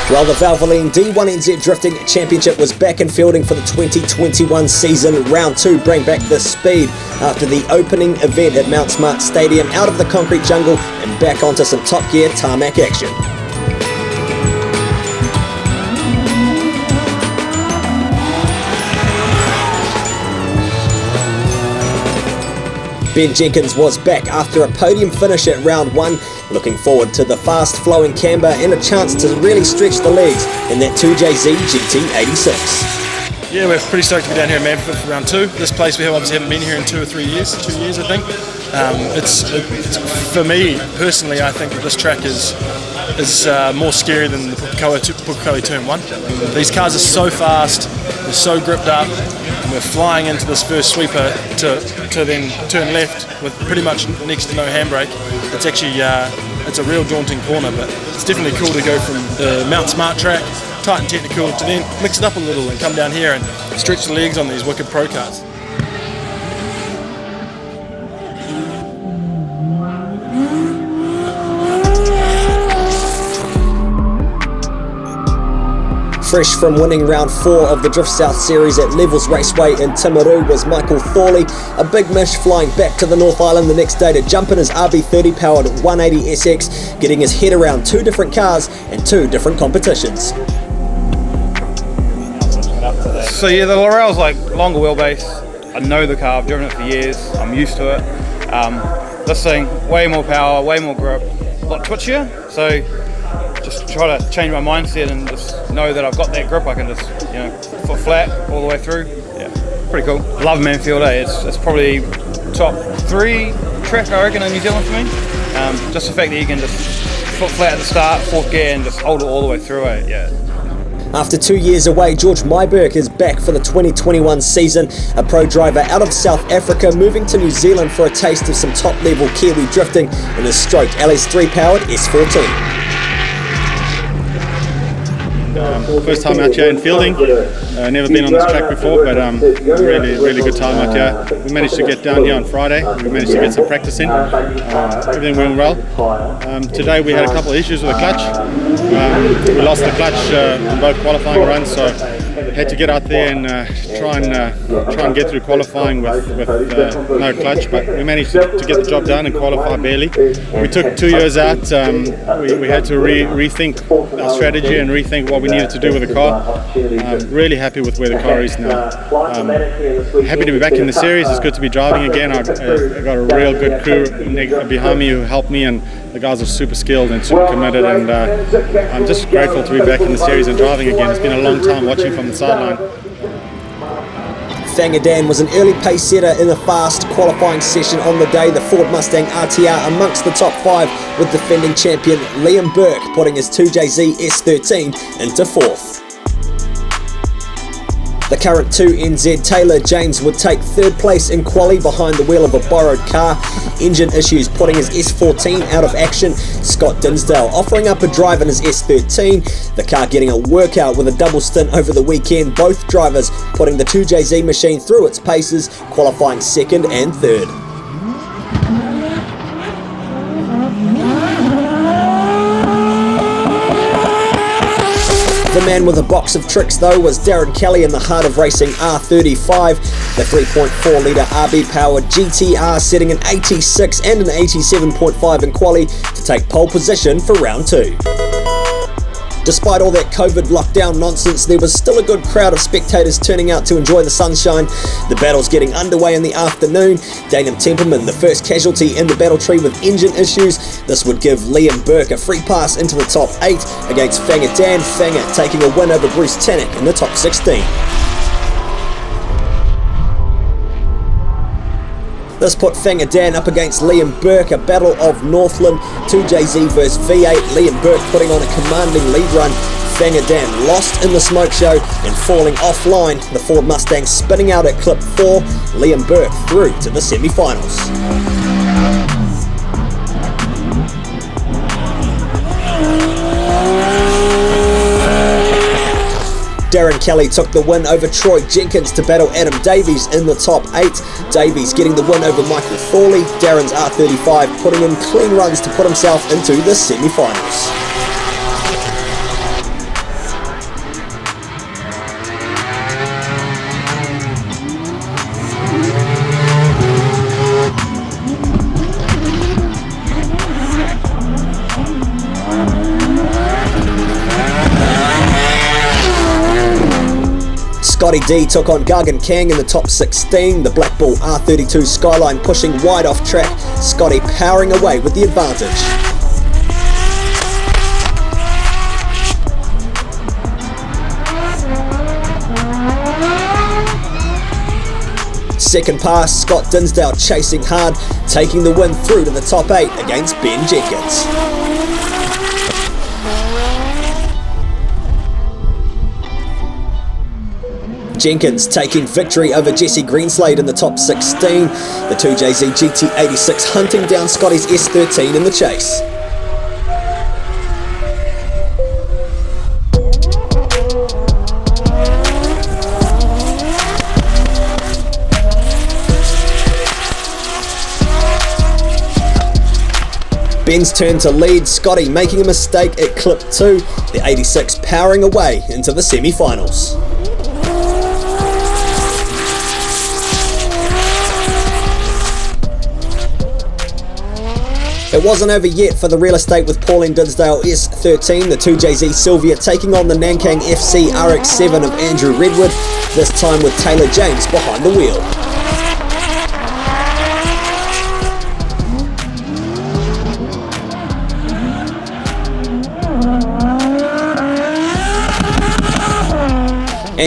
Well, the Valvoline D1NZ Drifting Championship was back in Feilding for the 2021 season. Round 2 bring back the speed after the opening event at Mount Smart Stadium, out of the concrete jungle and back onto some top gear tarmac action. Ben Jenkins was back after a podium finish at round 1, looking forward to the fast-flowing camber and a chance to really stretch the legs in that 2JZ GT86. Yeah, we're pretty stoked to be down here in Manfeild for round 2. This place we obviously haven't been here in 2 or 3 years, 2 years I think. It's for me personally, I think that this track is more scary than the Pukekohe Turn 1. These cars are so fast, they're so gripped up, and we're flying into this first sweeper to then turn left with pretty much next to no handbrake. It's actually it's a real daunting corner, but it's definitely cool to go from the Mount Smart track, tight and technical, to then mix it up a little and come down here and stretch the legs on these wicked pro cars. Fresh from winning round 4 of the Drift South series at Levels Raceway in Timaru was Michael Thorley, a big mish flying back to the North Island the next day to jump in his RB30 powered 180 SX, getting his head around 2 different cars and 2 different competitions. So yeah, the Laurel's like longer wheelbase. I know the car, I've driven it for years, I'm used to it. This thing, way more power, way more grip, a lot twitchier, so just try to change my mindset and just know that I've got that grip. I can just, foot flat all the way through. Yeah, pretty cool. Love Manfeild, it's probably top 3 track I reckon in New Zealand for me. Just the fact that you can just foot flat at the start, 4th gear, and just hold it all the way through it. Yeah. After 2 years away, George Burke is back for the 2021 season. A pro driver out of South Africa, moving to New Zealand for a taste of some top-level Kiwi drifting in his stroked LS3 powered S14. First time out here in Feilding. Never been on this track before, but really good time out here. We managed to get down here on Friday. We managed to get some practice in. Everything went well. Today we had a couple of issues with the clutch. We lost the clutch in both qualifying runs, so had to get out there and try and get through qualifying with no clutch. But we managed to get the job done and qualify barely. We took 2 years out. We had to rethink our strategy and rethink what we needed to do with the car. Really happy with where the car is now. Happy to be back in the series. It's good to be driving again. I got a real good crew behind me who helped me, and the guys are super skilled and super committed, and I'm just grateful to be back in the series and driving again. It's been a long time watching from the sideline. Dan was an early pace setter in a fast qualifying session on the day. The Ford Mustang RTR amongst the top 5, with defending champion Liam Burke putting his 2JZ S13 into 4th. The current 2NZ Taylor James would take 3rd place in quali behind the wheel of a borrowed car. Engine issues putting his S14 out of action. Scott Dinsdale offering up a drive in his S13. The car getting a workout with a double stint over the weekend. Both drivers putting the 2JZ machine through its paces, qualifying 2nd and 3rd. The man with a box of tricks though was Darren Kelly in the heart of racing R35, the 3.4 litre RB powered GTR setting an 86 and an 87.5 in quali to take pole position for round 2. Despite all that COVID lockdown nonsense, there was still a good crowd of spectators turning out to enjoy the sunshine. The battle's getting underway in the afternoon. Daniel Temperman, the first casualty in the battle tree with engine issues. This would give Liam Burke a free pass into the top 8 against Fanger Dan. Fanger taking a win over Bruce Tannock in the top 16. This put Fanger Dan up against Liam Burke, a battle of Northland, 2JZ versus V8. Liam Burke putting on a commanding lead run. Fanger Dan lost in the smoke show and falling offline. The Ford Mustang spinning out at clip 4. Liam Burke through to the semi-finals. Darren Kelly took the win over Troy Jenkins to battle Adam Davies in the top 8. Davies getting the win over Michael Thorley. Darren's R35 putting in clean runs to put himself into the semi-finals. Scotty D took on Gargan Kang in the top 16, the Black Bull R32 Skyline pushing wide off track, Scotty powering away with the advantage. Second pass, Scott Dinsdale chasing hard, taking the win through to the top 8 against Ben Jenkins. Jenkins taking victory over Jesse Greenslade in the top 16, the 2JZ GT86 hunting down Scotty's S13 in the chase. Ben's turn to lead, Scotty making a mistake at clip 2, the 86 powering away into the semi-finals. It wasn't over yet for the real estate with Pauline Dinsdale S13, the 2JZ Sylvia taking on the Nankang FC RX7 of Andrew Redward, this time with Taylor James behind the wheel.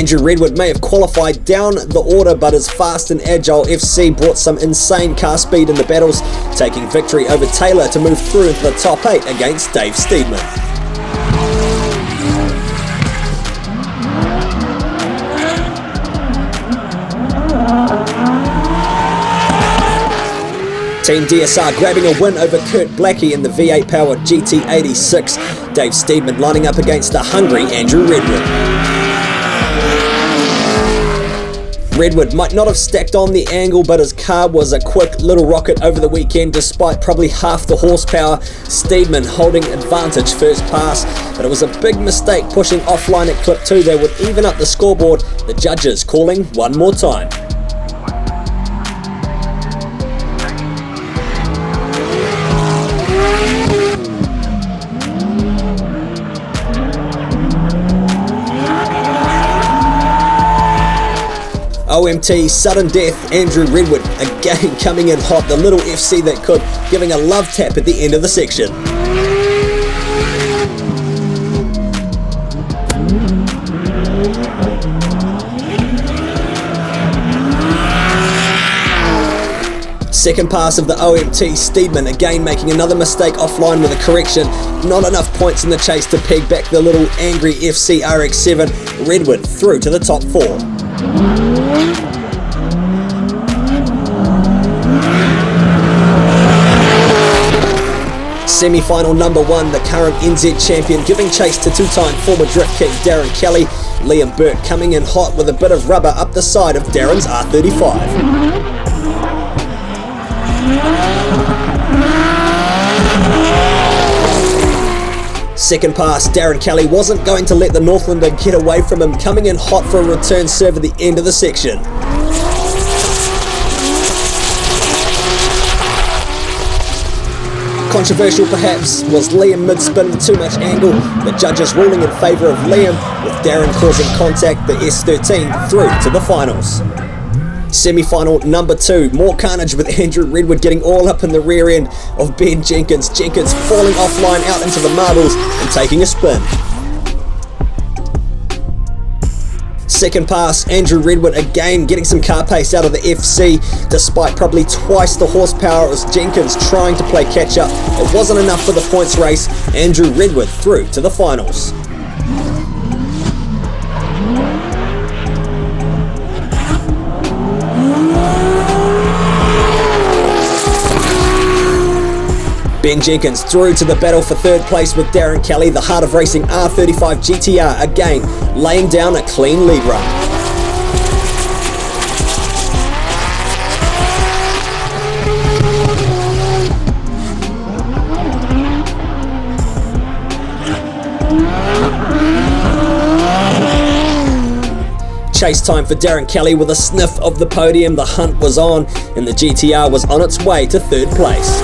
Andrew Redward may have qualified down the order, but his fast and agile FC brought some insane car speed in the battles, taking victory over Taylor to move through into the top 8 against Dave Steedman. Team DSR grabbing a win over Kurt Blackie in the V8 powered GT86, Dave Steedman lining up against the hungry Andrew Redward. Redward might not have stacked on the angle, but his car was a quick little rocket over the weekend despite probably half the horsepower. Steedman holding advantage first pass, but it was a big mistake pushing offline at clip 2. They would even up the scoreboard, the judges calling one more time. OMT sudden death, Andrew Redward again coming in hot, the little FC that could, giving a love tap at the end of the section. Second pass of the OMT, Steedman again making another mistake offline with a correction. Not enough points in the chase to peg back the little angry FC RX7. Redward through to the top 4. Semi-final number 1, the current NZ champion giving chase to two-time former drift king Darren Kelly. Liam Burke coming in hot with a bit of rubber up the side of Darren's R35. Second pass, Darren Kelly wasn't going to let the Northlander get away from him, coming in hot for a return serve at the end of the section. Controversial perhaps was Liam mid-spin with too much angle, the judges ruling in favour of Liam, with Darren causing contact, the S13 through to the finals. Semi-final number 2, more carnage with Andrew Redward getting all up in the rear end of Ben Jenkins. Jenkins falling offline out into the marbles and taking a spin. Second pass, Andrew Redward again getting some car pace out of the FC, despite probably twice the horsepower. It was Jenkins trying to play catch up. It wasn't enough for the points race. Andrew Redward through to the finals. Ben Jenkins through to the battle for third place with Darren Kelly, the Heart of Racing R35 GTR again laying down a clean lead run. Chase time for Darren Kelly with a sniff of the podium. The hunt was on and the GTR was on its way to third place.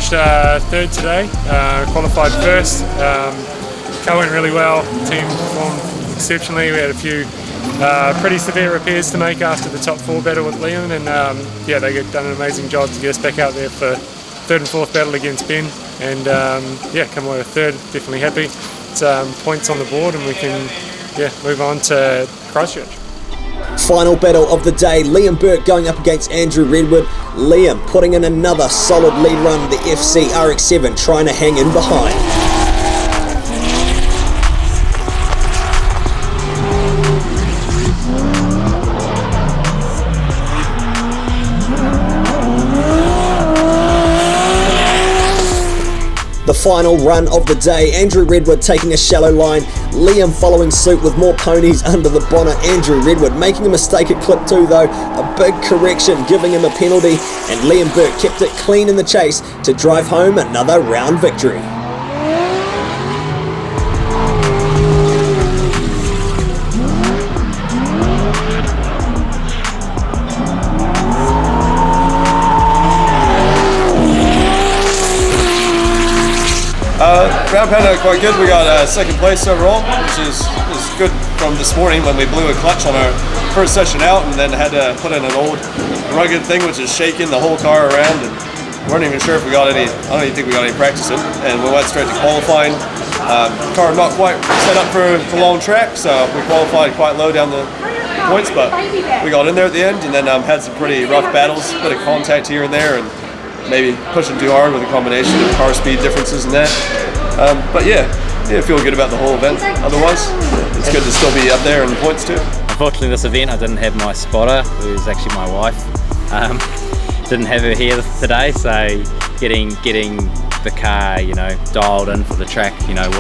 finished third today, qualified first. Car went really well, team performed exceptionally. We had a few pretty severe repairs to make after the top 4 battle with Liam, and yeah, they done an amazing job to get us back out there for third and fourth battle against Ben, and yeah, come away with third, definitely happy. It's points on the board, and we can move on to Christchurch. Final battle of the day, Liam Burke going up against Andrew Redward. Liam putting in another solid lead run, the FC RX7 trying to hang in behind. The final run of the day, Andrew Redward taking a shallow line, Liam following suit with more ponies under the bonnet. Andrew Redward making a mistake at clip 2 though, a big correction giving him a penalty, and Liam Burke kept it clean in the chase to drive home another round victory. Round panned out quite good. We got second place overall, which is good from this morning when we blew a clutch on our first session out and then had to put in an old rugged thing which is shaking the whole car around, and weren't even sure if we got any, I don't even think we got any practice in, and we went straight to qualifying. Car not quite set up for the long track, so we qualified quite low down the points, but we got in there at the end, and then had some pretty rough battles, bit of contact here and there, and maybe pushing too hard with a combination of car speed differences and that. But yeah, feel good about the whole event. Otherwise, it's good to still be up there in the points too. Unfortunately, this event I didn't have my spotter, who's actually my wife. Didn't have her here today, so getting the car, dialed in for the track,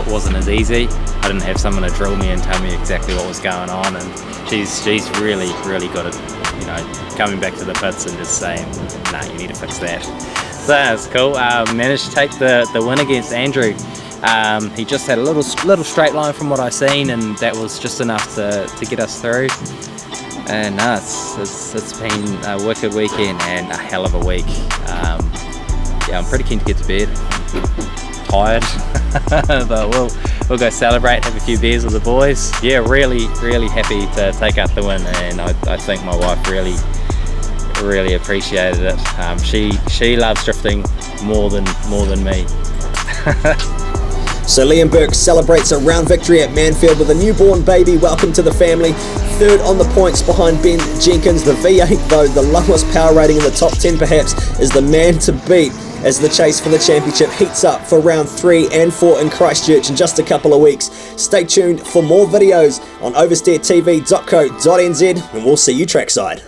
wasn't as easy. I didn't have someone to drill me and tell me exactly what was going on, and she's really good at, coming back to the pits and just saying, nah, you need to fix that. So that's cool. Managed to take the win against Andrew. He just had a little straight line from what I seen, and that was just enough to get us through. And no, it's been a wicked weekend and a hell of a week. Yeah, I'm pretty keen to get to bed. Tired, but we'll go celebrate, have a few beers with the boys. Yeah, really happy to take out the win, and I think my wife really appreciated it. She loves drifting more than me. So Liam Burke celebrates a round victory at Manfeild with a newborn baby. Welcome to the family. Third on the points behind Ben Jenkins. The V8 though, the lowest power rating in the top 10 perhaps, is the man to beat as the chase for the championship heats up for round 3 and 4 in Christchurch in just a couple of weeks. Stay tuned for more videos on oversteertv.co.nz, and we'll see you trackside.